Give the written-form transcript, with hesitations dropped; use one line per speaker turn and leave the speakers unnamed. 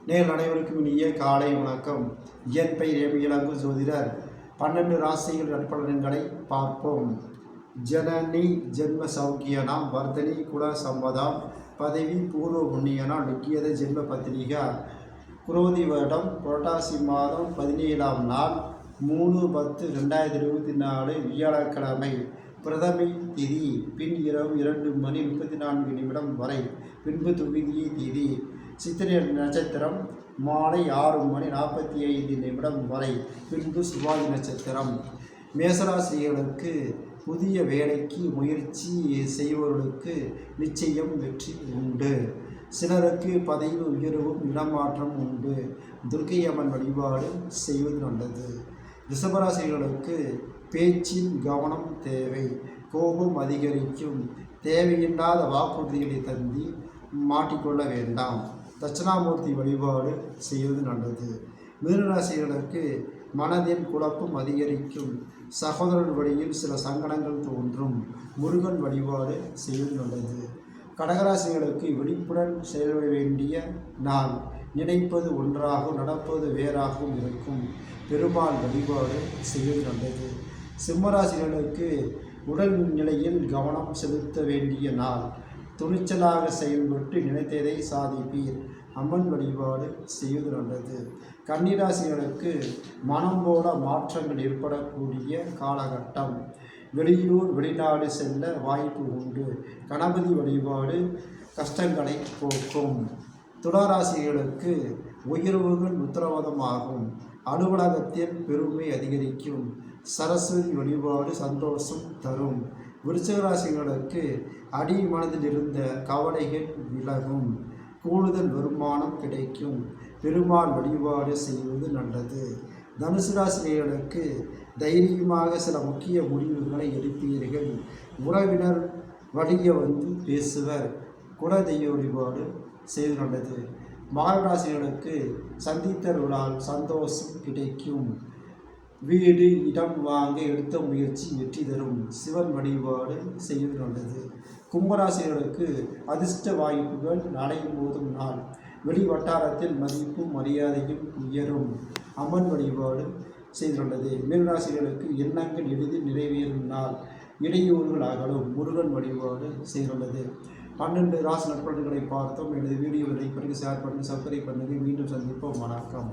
நேர் அனைவருக்கும் இனிய காலை வணக்கம். என் பெயர் ஏமியலங்கு ஜோதிடர். 12 ராசிகள் நட்பலன்களை பார்ப்போம். ஜனனி ஜென்ம சௌக்கியனாம் வர்தனி குல சம்பதாம் பதவி பூர்வ புண்ணியனாம் லிக்கியத ஜென்ம பத்திரிகா. குரோதி வருடம் புரட்டாசி மாதம் 17ஆம் நாள் 3/10/2024 வியாழக்கிழமை. பிரதமை திதி பின் இரவு 2:34 வரை, பின்பு துவிதியை திதி. சித்திரை நட்சத்திரம் மாலை 6:45 வரை, பின்பு சுவாதி நட்சத்திரம். மேசராசிகளுக்கு புதிய வேலைக்கு முயற்சி செய்பவர்களுக்கு நிச்சயம் வெற்றி உண்டு. சிலருக்கு பதவி உயர்வும் இடமாற்றம் உண்டு. துர்க்கை அம்மன் வழிபாடு செய்வது நல்லது. ரிஷபராசிகளுக்கு பேச்சில் கவனம் தேவை. கோபம் அதிகரிக்கும். தேவையில்லாத வாக்குறுதிகளை தந்தி மாட்டிக்கொள்ள வேண்டாம். தட்சிணாமூர்த்தி வழிபாடு செய்வது நல்லது. மிதுனராசிகளுக்கு மனதில் குழப்பம் அதிகரிக்கும். சகோதரர் வழியில் சில சங்கடங்கள் தோன்றும். முருகன் வழிபாடு செய்வது நல்லது. கடகராசிகளுக்கு விழிப்புடன் செயல்பட வேண்டிய நாள். நினைப்பது ஒன்றாகவும் நடப்பது வேறாகவும் இருக்கும். பெருமாள் வழிபாடு செய்வது நல்லது. சிம்மராசிகளுக்கு உடல் நிலையில் கவனம் செலுத்த வேண்டிய நாள். துணிச்சலாக செயல்பட்டு நினைத்ததை சாதிப்பீர். அம்மன் வழிபாடு செய்வது நல்லது. கன்னிராசிகளுக்கு மனம் போல மாற்றங்கள் ஏற்படக்கூடிய காலகட்டம். வெளியூர் வெளிநாடு செல்ல வாய்ப்பு உண்டு. கணபதி வழிபாடு கஷ்டங்களை போக்கும். துளாராசிகளுக்கு உயர்வுகள் உத்தரவாதமாகும். அலுவலகத்தில் பெருமை அதிகரிக்கும். சரஸ்வதி வழிபாடு சந்தோஷம் தரும். விருச்சிகராசிகளுக்கு அடி மனதில் இருந்த கவலைகள் விலகும். கூடுதல் வருமானம் கிடைக்கும். பெருமாள் வழிபாடு செய்வது நல்லது. தனுசு ராசிகளுக்கு தைரியமாக சில முக்கிய முடிவுகளை எடுப்பீர்கள். உறவினர் வழிய வந்து பேசுவர். குலதெய்வ வழிபாடு செய்வது நல்லது. மகர ராசிகளுக்கு சந்தித்தவர்களால் சந்தோஷம் கிடைக்கும். வீடு இடம் வாங்க எடுத்த முயற்சி வெற்றி தரும். சிவன் வழிபாடு செய்வது நல்லது. கும்பராசிகளுக்கு அதிர்ஷ்ட வாய்ப்புகள் நடையும் போதும் நாள். வெளி வட்டாரத்தில் மதிப்பும் மரியாதையும் உயரும். அம்மன் வழிபாடு செய்து நல்லது. மீனராசிகளுக்கு எண்ணங்கள் எளிதில் நிறைவேறும் நாள். இடையூறுகள் அகலும். முருகன் வழிபாடு செய்துள்ளது. 12 ராசி நட்பலன்களை பார்த்தோம். எனது வீடியோவை லைக் பண்ணுங்கள், ஷேர் பண்ணுங்கள், சப்ஸ்கிரைப் பண்ணுங்கள். மீண்டும் சந்திப்போம். வணக்கம்.